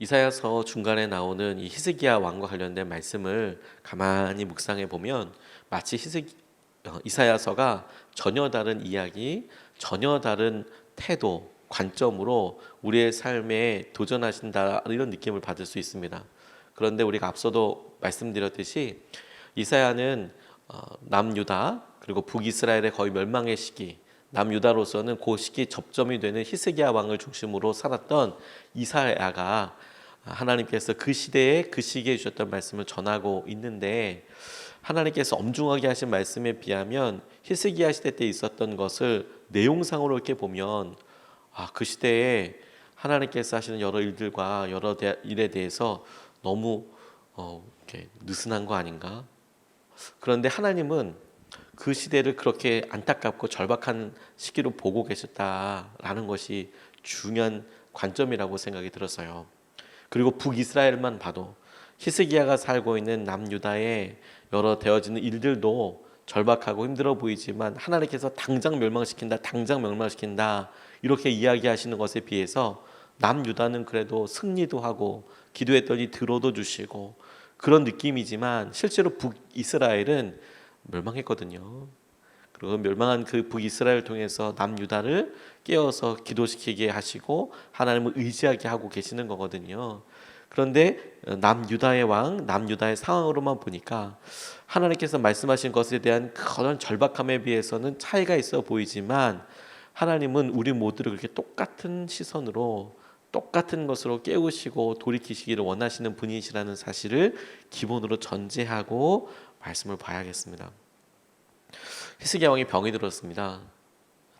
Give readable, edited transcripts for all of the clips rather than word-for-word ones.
이사야서 중간에 나오는 이 히스기야 왕과 관련된 말씀을 가만히 묵상해 보면 마치 이사야서가 전혀 다른 이야기, 전혀 다른 태도, 관점으로 우리의 삶에 도전하신다 이런 느낌을 받을 수 있습니다. 그런데 우리가 앞서도 말씀드렸듯이 이사야는 남유다 그리고 북이스라엘의 거의 멸망의 시기, 남유다로서는 그 시기 접점이 되는 히스기야 왕을 중심으로 살았던 이사야가 하나님께서 그 시대에 그 시기에 주셨던 말씀을 전하고 있는데, 하나님께서 엄중하게 하신 말씀에 비하면 히스기야 시대 때 있었던 것을 내용상으로 이렇게 보면 그 시대에 하나님께서 하시는 여러 일들과 여러 일에 대해서 너무 이렇게 느슨한 거 아닌가? 그런데 하나님은 그 시대를 그렇게 안타깝고 절박한 시기로 보고 계셨다라는 것이 중요한 관점이라고 생각이 들었어요. 그리고 북이스라엘만 봐도 히스기야가 살고 있는 남유다의 여러 되어지는 일들도 절박하고 힘들어 보이지만 하나님께서 당장 멸망시킨다 이렇게 이야기하시는 것에 비해서 남유다는 그래도 승리도 하고 기도했더니 들어도 주시고 그런 느낌이지만 실제로 북이스라엘은 멸망했거든요. 그리고 멸망한 그 북이스라엘을 통해서 남유다를 깨어서 기도시키게 하시고 하나님을 의지하게 하고 계시는 거거든요. 그런데 남유다의 왕, 남유다의 상황으로만 보니까 하나님께서 말씀하신 것에 대한 그런 절박함에 비해서는 차이가 있어 보이지만 하나님은 우리 모두를 그렇게 똑같은 시선으로 똑같은 것으로 깨우시고 돌이키시기를 원하시는 분이시라는 사실을 기본으로 전제하고 말씀을 봐야겠습니다. 히스기야 왕이 병이 들었습니다.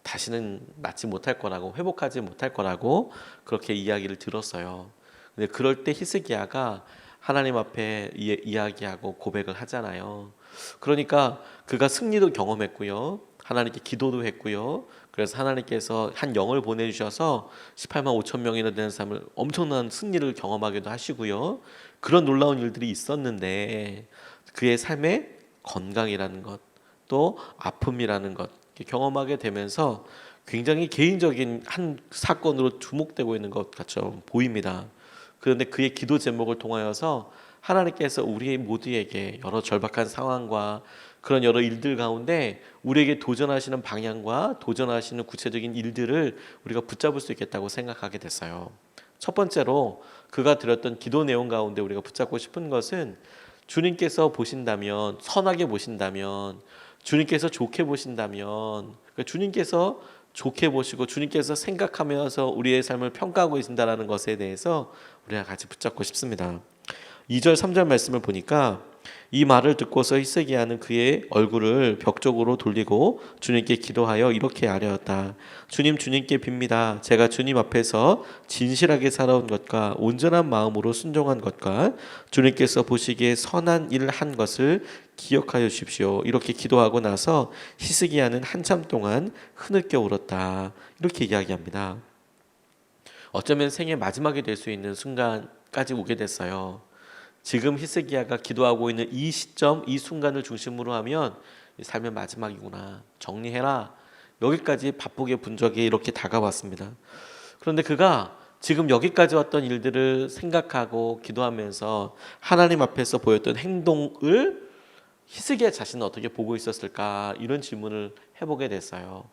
다시는 낫지 못할 거라고, 회복하지 못할 거라고 그렇게 이야기를 들었어요. 근데 그럴 때 히스기야가 하나님 앞에 이야기하고 고백을 하잖아요. 그러니까 그가 승리도 경험했고요, 하나님께 기도도 했고요. 그래서 하나님께서 한 영을 보내주셔서 18만 5천 명이나 되는 사람을 엄청난 승리를 경험하기도 하시고요. 그런 놀라운 일들이 있었는데 그의 삶에 건강이라는 것, 또 아픔이라는 것 경험하게 되면서 굉장히 개인적인 한 사건으로 주목되고 있는 것 같처럼 보입니다. 그런데 그의 기도 제목을 통하여서 하나님께서 우리 모두에게 여러 절박한 상황과 그런 여러 일들 가운데 우리에게 도전하시는 방향과 도전하시는 구체적인 일들을 우리가 붙잡을 수 있겠다고 생각하게 됐어요. 첫 번째로 그가 드렸던 기도 내용 가운데 우리가 붙잡고 싶은 것은 주님께서 보신다면, 선하게 보신다면, 주님께서 좋게 보신다면, 그러니까 주님께서 좋게 보시고 주님께서 생각하면서 우리의 삶을 평가하고 계신다는 것에 대해서 우리가 같이 붙잡고 싶습니다. 2절 3절 말씀을 보니까 이 말을 듣고서 히스기야는 그의 얼굴을 벽 쪽으로 돌리고 주님께 기도하여 이렇게 아뢰었다. 주님께 빕니다. 제가 주님 앞에서 진실하게 살아온 것과 온전한 마음으로 순종한 것과 주님께서 보시기에 선한 일을 한 것을 기억하여 주십시오. 이렇게 기도하고 나서 히스기야는 한참 동안 흐느껴 울었다. 이렇게 이야기합니다. 어쩌면 생애 마지막이 될 수 있는 순간까지 오게 됐어요. 지금 히스기야가 기도하고 있는 이 시점, 이 순간을 중심으로 하면 삶의 마지막이구나, 정리해라, 여기까지 바쁘게 분적이 이렇게 다가왔습니다. 그런데 그가 지금 여기까지 왔던 일들을 생각하고 기도하면서 하나님 앞에서 보였던 행동을 히스기야 자신은 어떻게 보고 있었을까, 이런 질문을 해보게 됐어요.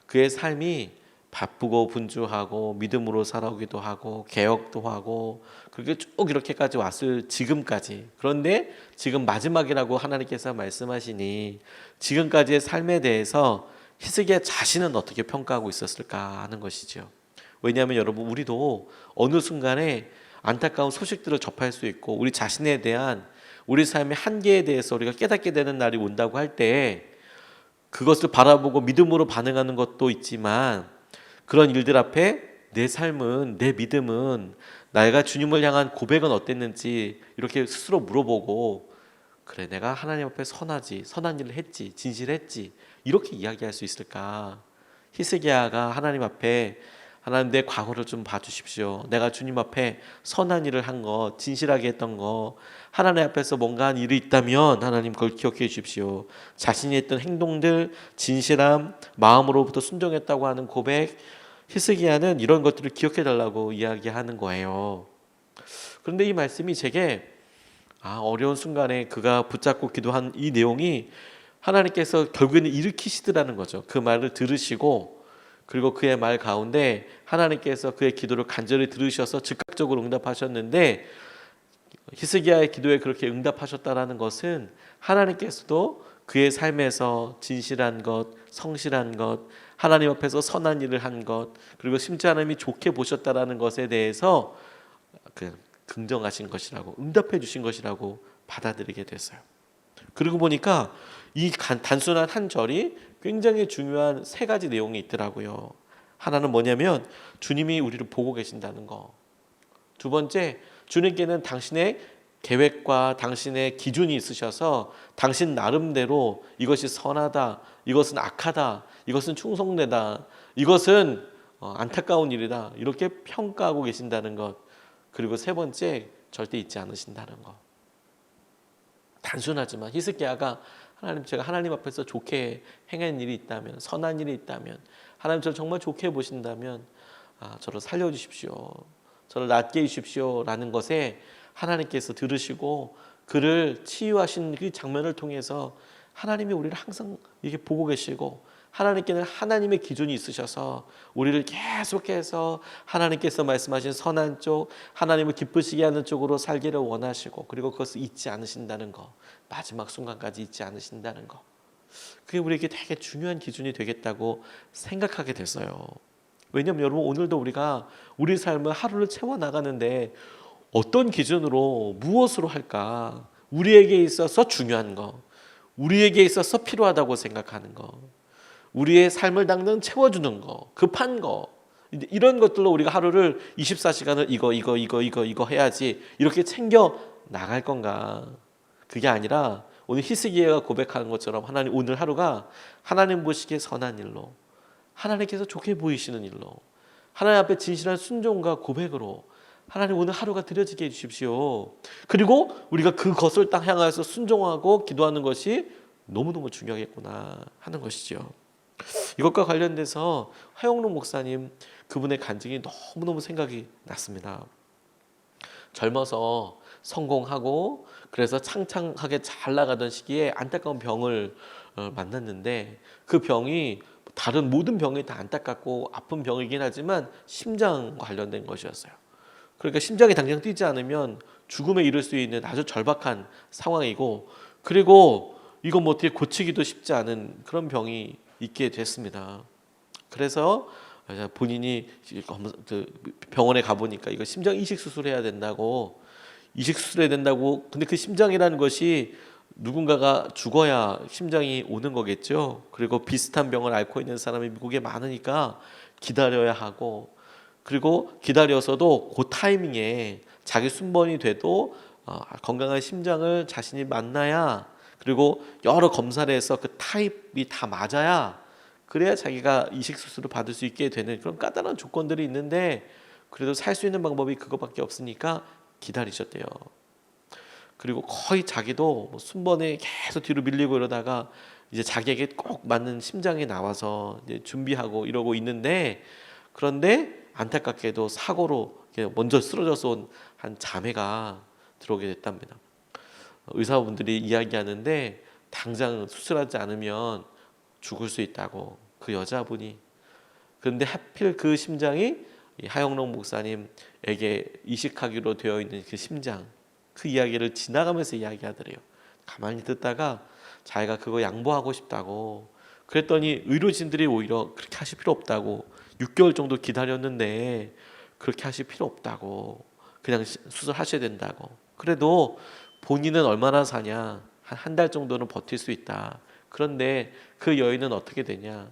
그의 삶이 바쁘고 분주하고 믿음으로 살아오기도 하고 개혁도 하고 그렇게 쭉 이렇게까지 왔을 지금까지, 그런데 지금 마지막이라고 하나님께서 말씀하시니 지금까지의 삶에 대해서 히스기야 자신은 어떻게 평가하고 있었을까 하는 것이죠. 왜냐하면 여러분, 우리도 어느 순간에 안타까운 소식들을 접할 수 있고 우리 자신에 대한 우리 삶의 한계에 대해서 우리가 깨닫게 되는 날이 온다고 할 때 그것을 바라보고 믿음으로 반응하는 것도 있지만, 그런 일들 앞에 내 삶은, 내 믿음은, 내가 주님을 향한 고백은 어땠는지 이렇게 스스로 물어보고, 그래 내가 하나님 앞에 선한 일을 했지, 진실했지, 이렇게 이야기할 수 있을까? 히스기야가 하나님 앞에, 하나님 내 과거를 좀 봐주십시오, 내가 주님 앞에 선한 일을 한 거, 진실하게 했던 거, 하나님 앞에서 뭔가 한 일이 있다면 하나님 그걸 기억해 주십시오. 자신이 했던 행동들, 진실함, 마음으로부터 순종했다고 하는 고백, 히스기야는 이런 것들을 기억해 달라고 이야기하는 거예요. 그런데 이 말씀이 제게 어려운 순간에 그가 붙잡고 기도한 이 내용이 하나님께서 결국에는 일으키시더라는 거죠. 그 말을 들으시고 그리고 그의 말 가운데 하나님께서 그의 기도를 간절히 들으셔서 즉각적으로 응답하셨는데 히스기야의 기도에 그렇게 응답하셨다라는 것은 하나님께서도 그의 삶에서 진실한 것, 성실한 것, 하나님 앞에서 선한 일을 한 것, 그리고 심지어 하나님이 좋게 보셨다라는 것에 대해서 긍정하신 것이라고, 응답해 주신 것이라고 받아들이게 됐어요. 그리고 보니까 이 단순한 한 절이 굉장히 중요한 세 가지 내용이 있더라고요. 하나는 뭐냐면 주님이 우리를 보고 계신다는 거. 두 번째, 주님께는 당신의 계획과 당신의 기준이 있으셔서 당신 나름대로 이것이 선하다, 이것은 악하다, 이것은 충성되다, 이것은 안타까운 일이다, 이렇게 평가하고 계신다는 것. 그리고 세 번째, 절대 잊지 않으신다는 것. 단순하지만 히스기야가 제가 하나님 앞에서 좋게 행한 일이 있다면, 선한 일이 있다면, 하나님 저를 정말 좋게 보신다면 저를 살려주십시오, 저를 낫게 해주십시오 라는 것에 하나님께서 들으시고 그를 치유하신 그 장면을 통해서 하나님이 우리를 항상 이렇게 보고 계시고, 하나님께는 하나님의 기준이 있으셔서 우리를 계속해서 하나님께서 말씀하신 선한 쪽, 하나님을 기쁘시게 하는 쪽으로 살기를 원하시고, 그리고 그것을 잊지 않으신다는 거, 마지막 순간까지 잊지 않으신다는 거, 그게 우리에게 되게 중요한 기준이 되겠다고 생각하게 됐어요. 왜냐하면 여러분, 오늘도 우리가 우리 삶을 하루를 채워나가는데 어떤 기준으로 무엇으로 할까? 우리에게 있어서 중요한 거, 우리에게 있어서 필요하다고 생각하는 거, 우리의 삶을 당장 채워주는 거, 급한 거, 이런 것들로 우리가 하루를 24시간을 이거 해야지 이렇게 챙겨 나갈 건가? 그게 아니라 오늘 히스기야가 고백하는 것처럼 하나님, 오늘 하루가 하나님 보시기에 선한 일로, 하나님께서 좋게 보이시는 일로, 하나님 앞에 진실한 순종과 고백으로 하나님 오늘 하루가 드려지게 해주십시오. 그리고 우리가 그것을 딱 향해서 순종하고 기도하는 것이 너무너무 중요하겠구나 하는 것이죠. 이것과 관련돼서 하영록 목사님, 그분의 간증이 너무너무 생각이 났습니다. 젊어서 성공하고 그래서 창창하게 잘 나가던 시기에 안타까운 병을 만났는데, 그 병이 다른 모든 병이 다 안타깝고 아픈 병이긴 하지만 심장과 관련된 것이었어요. 그러니까 심장이 당장 뛰지 않으면 죽음에 이를 수 있는 아주 절박한 상황이고, 그리고 이거 뭐 어떻게 고치기도 쉽지 않은 그런 병이 있게 됐습니다. 그래서 본인이 병원에 가보니까 이거 심장 이식 수술해야 된다고, 이식 수술해야 된다고. 근데 그 심장이라는 것이 누군가가 죽어야 심장이 오는 거겠죠. 그리고 비슷한 병을 앓고 있는 사람이 미국에 많으니까 기다려야 하고, 그리고 기다려서도 그 타이밍에 자기 순번이 돼도 건강한 심장을 자신이 만나야, 그리고 여러 검사를 해서 그 타입이 다 맞아야, 그래야 자기가 이식 수술을 받을 수 있게 되는 그런 까다로운 조건들이 있는데, 그래도 살 수 있는 방법이 그거밖에 없으니까 기다리셨대요. 그리고 거의 자기도 순번에 계속 뒤로 밀리고 이러다가 이제 자기에게 꼭 맞는 심장이 나와서 이제 준비하고 이러고 있는데, 그런데 안타깝게도 사고로 먼저 쓰러져서 온 한 자매가 들어오게 됐답니다. 의사분들이 이야기하는데 당장 수술하지 않으면 죽을 수 있다고, 그 여자분이. 그런데 하필 그 심장이 하영록 목사님에게 이식하기로 되어 있는 그 심장, 그 이야기를 지나가면서 이야기하더래요. 가만히 듣다가 자기가 그거 양보하고 싶다고. 그랬더니 의료진들이 오히려 그렇게 하실 필요 없다고, 6개월 정도 기다렸는데 그렇게 하실 필요 없다고, 그냥 수술하셔야 된다고. 그래도 본인은 얼마나 사냐, 한 달 정도는 버틸 수 있다. 그런데 그 여인은 어떻게 되냐,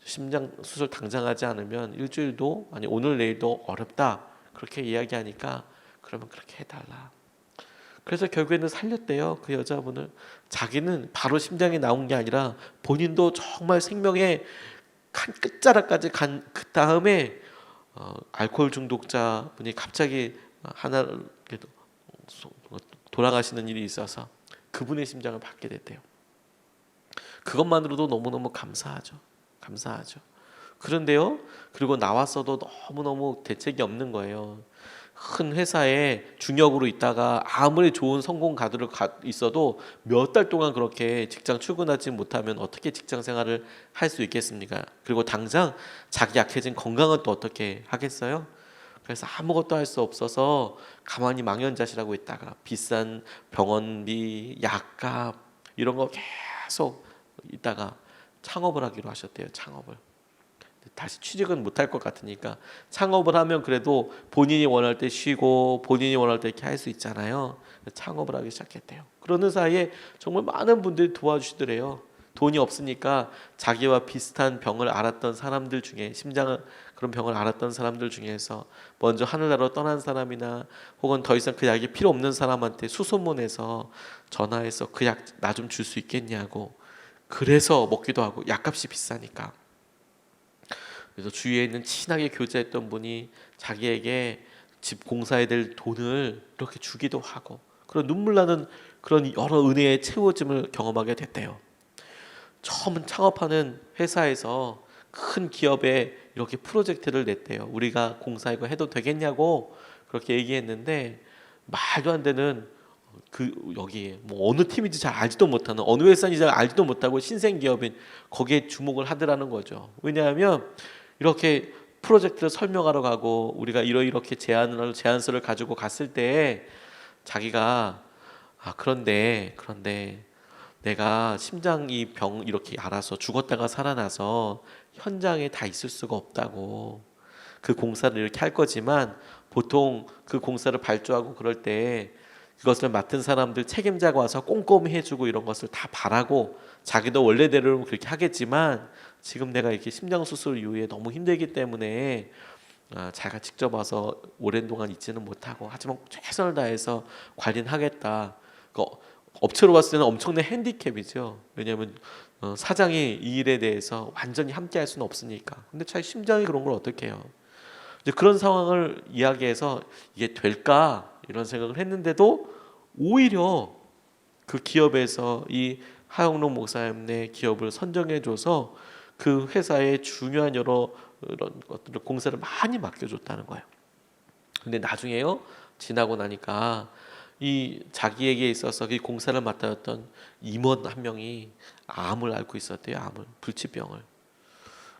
심장 수술 당장 하지 않으면 일주일도, 아니 오늘 내일도 어렵다, 그렇게 이야기하니까 그러면 그렇게 해달라. 그래서 결국에는 살렸대요, 그 여자분을. 자기는 바로 심장이 나온 게 아니라 본인도 정말 생명의 끝자락까지 간 그 다음에 알코올 중독자 분이 갑자기 하나 돌아가시는 일이 있어서 그분의 심장을 받게 됐대요. 그것만으로도 너무너무 감사하죠. 그런데요, 그리고 나왔어도 너무너무 대책이 없는 거예요. 큰 회사에 중역으로 있다가 아무리 좋은 성공 가드로 있어도 몇 달 동안 그렇게 직장 출근하지 못하면 어떻게 직장 생활을 할 수 있겠습니까? 그리고 당장 자기 약해진 건강은 또 어떻게 하겠어요? 그래서 아무것도 할 수 없어서 가만히 망연자실하고 있다가 비싼 병원비, 약값 이런 거 계속 있다가 창업을 하기로 하셨대요. 창업을. 다시 취직은 못할 것 같으니까 창업을 하면 그래도 본인이 원할 때 쉬고 본인이 원할 때 이렇게 할 수 있잖아요. 창업을 하기 시작했대요. 그러는 사이에 정말 많은 분들이 도와주시더래요. 돈이 없으니까 자기와 비슷한 병을 앓았던 사람들 중에 심장 그런 병을 앓았던 사람들 중에서 먼저 하늘나라로 떠난 사람이나 혹은 더 이상 그 약이 필요 없는 사람한테 수소문해서 전화해서 그 약 나 좀 줄 수 있겠냐고. 그래서 먹기도 하고 약값이 비싸니까. 그래서 주위에 있는 친하게 교제했던 분이 자기에게 집 공사해야 될 돈을 이렇게 주기도 하고 그런 눈물 나는 그런 여러 은혜의 채워짐을 경험하게 됐대요. 처음 창업하는 회사에서 큰 기업에 이렇게 프로젝트를 냈대요. 우리가 공사 이거 해도 되겠냐고 그렇게 얘기했는데 말도 안 되는 여기 뭐 어느 팀인지 잘 알지도 못하는 어느 회사인지 잘 알지도 못하고 신생 기업인 거기에 주목을 하더라는 거죠. 왜냐하면 이렇게 프로젝트를 설명하러 가고 우리가 이렇게 제안서를 가지고 갔을 때 자기가 그런데 내가 심장이 병 이렇게 알아서 죽었다가 살아나서 현장에 다 있을 수가 없다고. 그 공사를 이렇게 할 거지만 보통 그 공사를 발주하고 그럴 때 그것을 맡은 사람들 책임자가 와서 꼼꼼히 해주고 이런 것을 다 바라고 자기도 원래대로 그렇게 하겠지만 지금 내가 이렇게 심장 수술 이후에 너무 힘들기 때문에 자기가 직접 와서 오랜 동안 있지는 못하고 하지만 최선을 다해서 관리는 하겠다. 업체로 봤을 때는 엄청난 핸디캡이죠. 왜냐하면 사장이 이 일에 대해서 완전히 함께할 수는 없으니까. 근데 자기 심장이 그런 걸 어떻게 해요? 이제 그런 상황을 이야기해서 이게 될까 이런 생각을 했는데도 오히려 그 기업에서 이 하영록 목사님네 기업을 선정해줘서 그 회사의 중요한 여러 이런 것들을 공사를 많이 맡겨줬다는 거예요. 근데 나중에요 지나고 나니까 이 자기에게 있어서 이 공사를 맡았던 임원 한 명이 암을 앓고 있었대요. 암을 불치병을.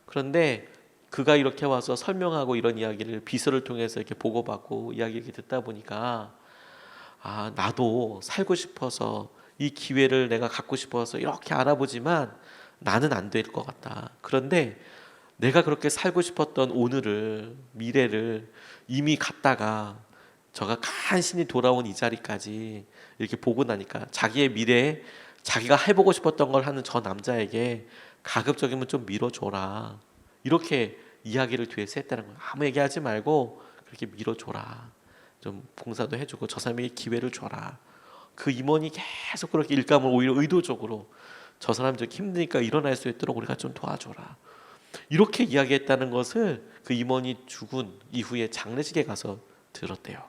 그런데 그가 이렇게 와서 설명하고 이런 이야기를 비서를 통해서 이렇게 보고받고 이야기를 듣다 보니까 나도 살고 싶어서 이 기회를 내가 갖고 싶어서 이렇게 알아보지만 나는 안 될 것 같다. 그런데 내가 그렇게 살고 싶었던 오늘을 미래를 이미 갔다가 저가 간신히 돌아온 이 자리까지 이렇게 보고 나니까 자기의 미래에 자기가 해보고 싶었던 걸 하는 저 남자에게 가급적이면 좀 밀어줘라. 이렇게 이야기를 뒤에서 했다는 거예요. 아무 얘기하지 말고 그렇게 밀어줘라. 좀 봉사도 해주고 저 사람에게 기회를 줘라. 그 임원이 계속 그렇게 일감을 오히려 의도적으로 저 사람 좀 힘드니까 일어날 수 있도록 우리가 좀 도와줘라. 이렇게 이야기했다는 것을 그 임원이 죽은 이후에 장례식에 가서 들었대요.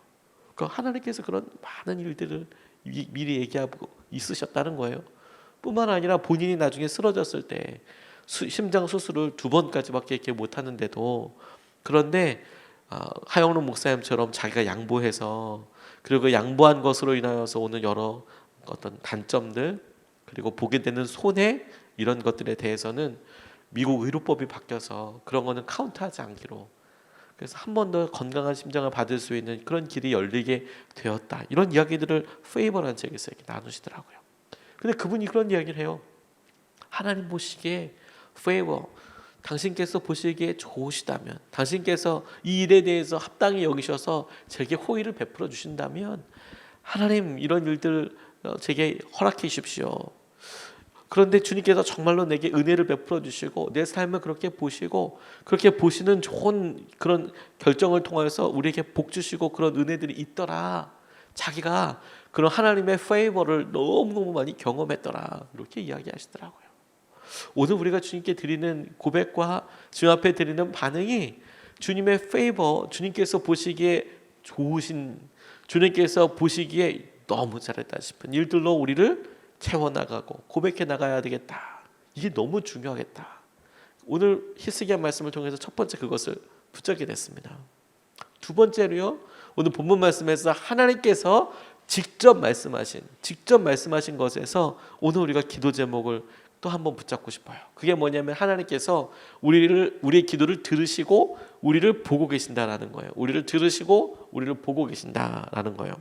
그러니까 하나님께서 그런 많은 일들을 미리 얘기하고 있으셨다는 거예요. 뿐만 아니라 본인이 나중에 쓰러졌을 때 심장 수술을 2번까지밖에 이렇게 못 하는데도 그런데 하영록 목사님처럼 자기가 양보해서 그리고 그 양보한 것으로 인하여서 오는 여러 어떤 단점들 그리고 보게 되는 손해 이런 것들에 대해서는 미국 의료법이 바뀌어서 그런 거는 카운트하지 않기로 그래서 한 번 더 건강한 심장을 받을 수 있는 그런 길이 열리게 되었다. 이런 이야기들을 페이버라는 책에서 이렇게 나누시더라고요. 근데 그분이 그런 이야기를 해요. 하나님 보시기에 페이버 당신께서 보시기에 좋으시다면 당신께서 이 일에 대해서 합당히 여기셔서 제게 호의를 베풀어 주신다면 하나님 이런 일들 제게 허락해 주십시오. 그런데 주님께서 정말로 내게 은혜를 베풀어 주시고 내 삶을 그렇게 보시고 그렇게 보시는 좋은 그런 결정을 통해서 우리에게 복 주시고 그런 은혜들이 있더라. 자기가 그런 하나님의 페이버를 너무너무 많이 경험했더라. 이렇게 이야기하시더라고요. 오늘 우리가 주님께 드리는 고백과 주님 앞에 드리는 반응이 주님의 페이버, 주님께서 보시기에 좋으신, 주님께서 보시기에 너무 잘했다 싶은 일들로 우리를 채워나가고 고백해 나가야 되겠다. 이게 너무 중요하겠다. 오늘 히스기야 말씀을 통해서 첫 번째 그것을 붙잡게 됐습니다. 두 번째로요. 오늘 본문 말씀에서 하나님께서 직접 말씀하신 것에서 오늘 우리가 기도 제목을 또 한번 붙잡고 싶어요. 그게 뭐냐면 하나님께서 우리의 기도를 들으시고 우리를 보고 계신다라는 거예요. 우리를 들으시고 우리를 보고 계신다라는 거예요.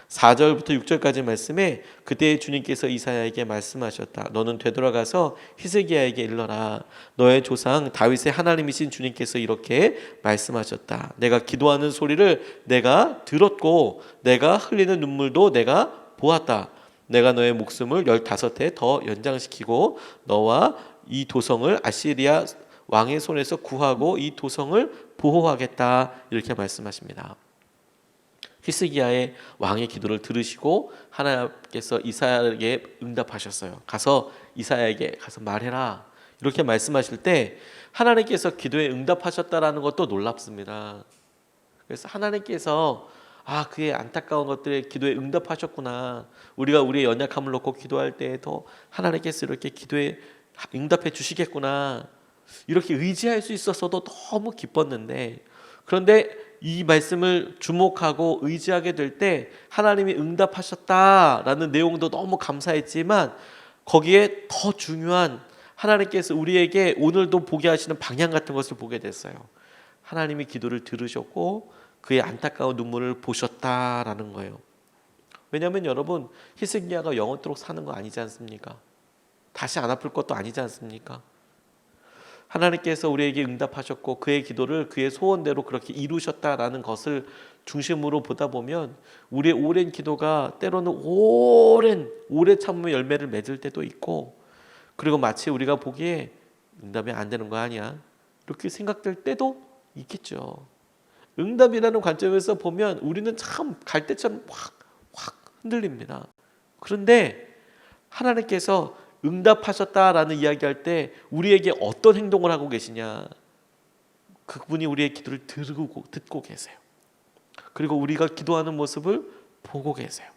4절부터 6절까지 말씀에 그때 주님께서 이사야에게 말씀하셨다. 너는 되돌아가서 히스기야에게 일러라. 너의 조상 다윗의 하나님이신 주님께서 이렇게 말씀하셨다. 내가 기도하는 소리를 내가 들었고 내가 흘리는 눈물도 내가 보았다. 내가 너의 목숨을 15해 더 연장시키고 너와 이 도성을 아시리아 왕의 손에서 구하고 이 도성을 보호하겠다. 이렇게 말씀하십니다. 히스기야의 왕의 기도를 들으시고 하나님께서 이사야에게 응답하셨어요. 가서 이사야에게 가서 말해라. 이렇게 말씀하실 때 하나님께서 기도에 응답하셨다라는 것도 놀랍습니다. 그래서 하나님께서 그의 안타까운 것들에 기도에 응답하셨구나. 우리가 우리의 연약함을 놓고 기도할 때에도 하나님께서 이렇게 기도에 응답해 주시겠구나. 이렇게 의지할 수 있어서도 너무 기뻤는데, 그런데 이 말씀을 주목하고 의지하게 될 때 하나님이 응답하셨다라는 내용도 너무 감사했지만 거기에 더 중요한 하나님께서 우리에게 오늘도 보게 하시는 방향 같은 것을 보게 됐어요. 하나님이 기도를 들으셨고 그의 안타까운 눈물을 보셨다라는 거예요. 왜냐하면 여러분, 히스기야가 영원토록 사는 거 아니지 않습니까? 다시 안 아플 것도 아니지 않습니까? 하나님께서 우리에게 응답하셨고 그의 기도를 그의 소원대로 그렇게 이루셨다라는 것을 중심으로 보다 보면 우리의 오랜 기도가 때로는 오래 참음의 열매를 맺을 때도 있고, 그리고 마치 우리가 보기에 응답이 안 되는 거 아니야 이렇게 생각될 때도 있겠죠. 응답이라는 관점에서 보면 우리는 참 갈대처럼 확 흔들립니다. 그런데 하나님께서 응답하셨다라는 이야기할 때 우리에게 어떤 행동을 하고 계시냐? 그분이 우리의 기도를 듣고 계세요. 그리고 우리가 기도하는 모습을 보고 계세요.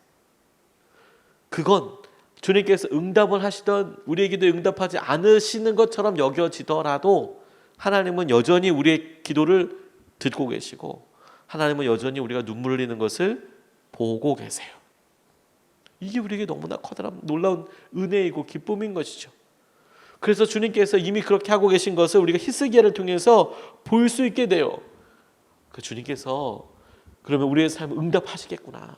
그건 주님께서 응답을 하시던 우리의 기도에 응답하지 않으시는 것처럼 여겨지더라도 하나님은 여전히 우리의 기도를 듣고 계시고 하나님은 여전히 우리가 눈물 흘리는 것을 보고 계세요. 이게 우리에게 너무나 커다란 놀라운 은혜이고 기쁨인 것이죠. 그래서 주님께서 이미 그렇게 하고 계신 것을 우리가 히스기야를 통해서 볼 수 있게 돼요. 그 주님께서 그러면 우리의 삶을 응답하시겠구나.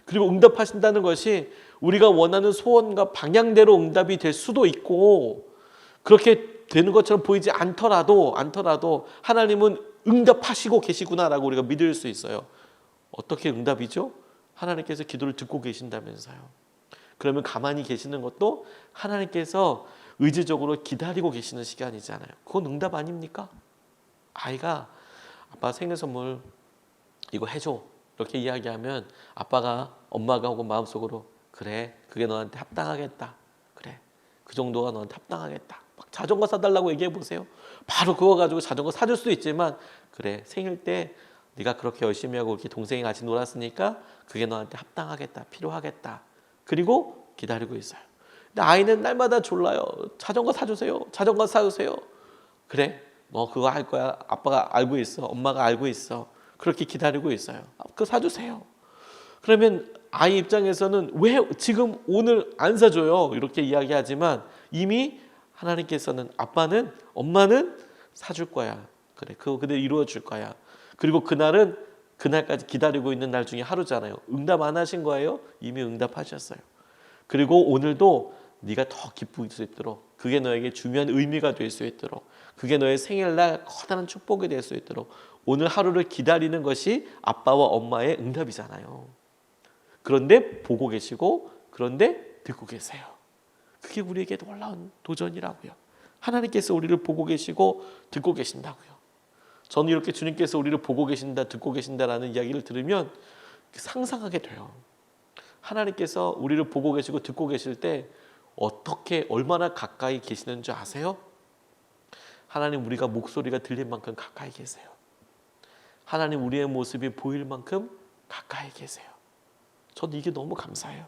그리고 응답하신다는 것이 우리가 원하는 소원과 방향대로 응답이 될 수도 있고, 그렇게 되는 것처럼 보이지 않더라도 하나님은 응답하시고 계시구나라고 우리가 믿을 수 있어요. 어떻게 응답이죠? 하나님께서 기도를 듣고 계신다면서요. 그러면 가만히 계시는 것도 하나님께서 의지적으로 기다리고 계시는 시간이잖아요. 그건 응답 아닙니까? 아이가 아빠 생일 선물 이거 해줘 이렇게 이야기하면 아빠가 엄마가 혹은 마음속으로 그래 그게 너한테 합당하겠다. 그래 그 정도가 너한테 합당하겠다. 막 자전거 사달라고 얘기해 보세요. 바로 그거 가지고 자전거 사줄 수도 있지만 그래 생일 때 네가 그렇게 열심히 하고 이렇게 동생이 같이 놀았으니까 그게 너한테 합당하겠다, 필요하겠다. 그리고 기다리고 있어요. 근데 아이는 날마다 졸라요. 자전거 사주세요. 자전거 사주세요. 그래, 너 그거 할 거야. 아빠가 알고 있어. 엄마가 알고 있어. 그렇게 기다리고 있어요. 그거 사주세요. 그러면 아이 입장에서는 왜 지금 오늘 안 사줘요? 이렇게 이야기하지만 이미 하나님께서는 아빠는 엄마는 사줄 거야. 그래, 그거 그대로 이루어 줄 거야. 그리고 그날은 그날까지 기다리고 있는 날 중에 하루잖아요. 응답 안 하신 거예요? 이미 응답하셨어요. 그리고 오늘도 네가 더 기쁠 수 있도록, 그게 너에게 중요한 의미가 될 수 있도록, 그게 너의 생일날 커다란 축복이 될 수 있도록 오늘 하루를 기다리는 것이 아빠와 엄마의 응답이잖아요. 그런데 보고 계시고 그런데 듣고 계세요. 그게 우리에게 놀라운 도전이라고요. 하나님께서 우리를 보고 계시고 듣고 계신다고요. 저는 이렇게 주님께서 우리를 보고 계신다, 듣고 계신다라는 이야기를 들으면 상상하게 돼요. 하나님께서 우리를 보고 계시고 듣고 계실 때 어떻게 얼마나 가까이 계시는 줄 아세요? 하나님 우리가 목소리가 들릴 만큼 가까이 계세요. 하나님 우리의 모습이 보일 만큼 가까이 계세요. 저는 이게 너무 감사해요.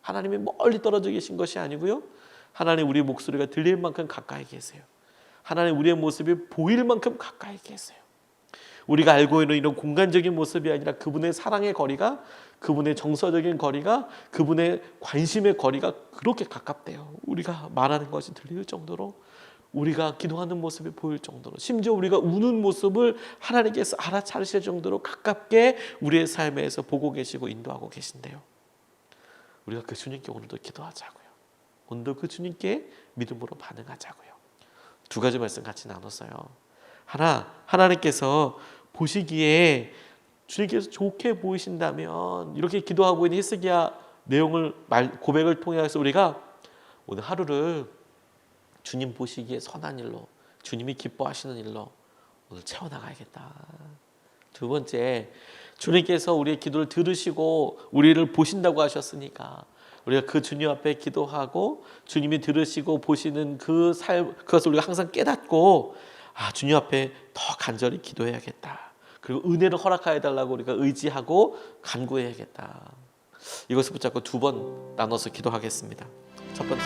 하나님이 멀리 떨어져 계신 것이 아니고요. 하나님 우리의 목소리가 들릴 만큼 가까이 계세요. 하나님 우리의 모습이 보일 만큼 가까이 계세요. 우리가 알고 있는 이런 공간적인 모습이 아니라 그분의 사랑의 거리가, 그분의 정서적인 거리가, 그분의 관심의 거리가 그렇게 가깝대요. 우리가 말하는 것이 들릴 정도로, 우리가 기도하는 모습이 보일 정도로, 심지어 우리가 우는 모습을 하나님께서 알아차리실 정도로 가깝게 우리의 삶에서 보고 계시고 인도하고 계신대요. 우리가 그 주님께 오늘도 기도하자고요. 오늘도 그 주님께 믿음으로 반응하자고요. 두 가지 말씀 같이 나눴어요. 하나, 하나님께서 보시기에 주님께서 좋게 보이신다면 이렇게 기도하고 있는 히스기야 내용을 고백을 통해서 우리가 오늘 하루를 주님 보시기에 선한 일로, 주님이 기뻐하시는 일로 오늘 채워나가야겠다. 두 번째, 주님께서 우리의 기도를 들으시고 우리를 보신다고 하셨으니까 우리가 그 주님 앞에 기도하고 주님이 들으시고 보시는 그 삶, 그것을 우리가 항상 깨닫고 주님 앞에 더 간절히 기도해야겠다. 그리고 은혜를 허락하여 달라고 우리가 의지하고 간구해야겠다. 이것을 붙잡고 두 번 나눠서 기도하겠습니다. 첫 번째,